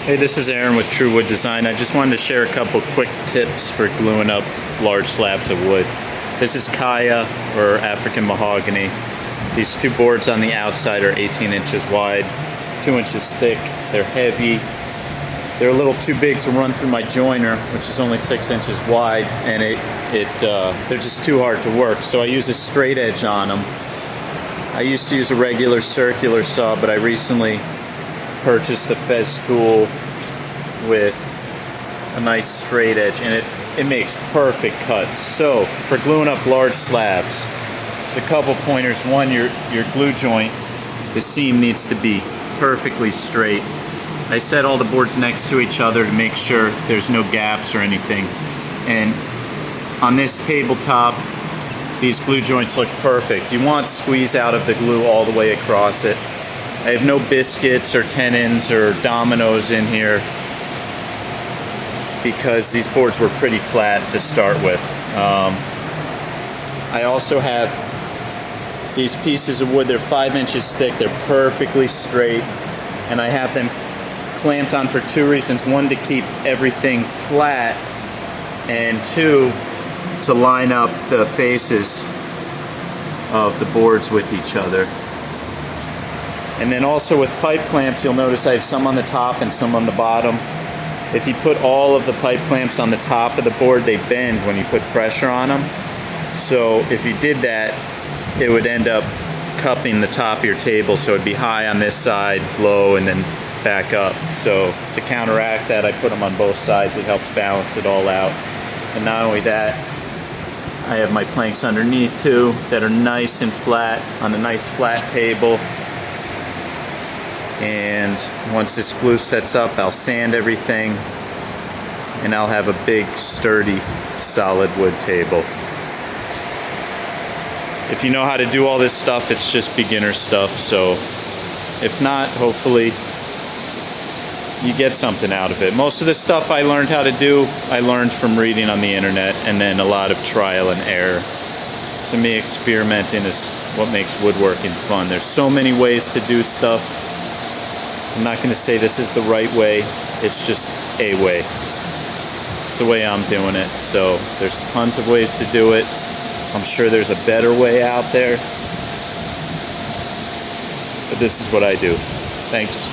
Hey, this is Aaron with True Wood Design. I just wanted to share a couple quick tips for gluing up large slabs of wood. This is Kaya, or African mahogany. These two boards on the outside are 18 inches wide, 2 inches thick. They're heavy. They're a little too big to run through my joiner, which is only 6 inches wide, and they're just too hard to work. So I use a straight edge on them. I used to use a regular circular saw, but I recently purchased a Fez tool with a nice straight edge, and it makes perfect cuts. So for gluing up large slabs, there's a couple pointers. One, your glue joint, the seam needs to be perfectly straight. I set all the boards next to each other to make sure there's no gaps or anything. And on this tabletop, these glue joints look perfect. You want squeeze out of the glue all the way across it. I have no biscuits or tenons or dominoes in here because these boards were pretty flat to start with. I also have these pieces of wood. They're 5 inches thick. They're perfectly straight, and I have them clamped on for two reasons. One, to keep everything flat, and two, to line up the faces of the boards with each other. And then also with pipe clamps, you'll notice I have some on the top and some on the bottom. If you put all of the pipe clamps on the top of the board, they bend when you put pressure on them. So if you did that, it would end up cupping the top of your table, so it'd be high on this side, low, and then back up. So to counteract that, I put them on both sides. It helps balance it all out. And not only that, I have my planks underneath too that are nice and flat on a nice flat table. And once this glue sets up, I'll sand everything, and I'll have a big, sturdy, solid wood table. If you know how to do all this stuff, it's just beginner stuff. So if not, hopefully you get something out of it. Most of the stuff I learned how to do, I learned from reading on the internet, and then a lot of trial and error. To me, experimenting is what makes woodworking fun. There's so many ways to do stuff. I'm not going to say this is the right way, it's just a way. It's the way I'm doing it. So there's tons of ways to do it. I'm sure there's a better way out there, but this is what I do. Thanks.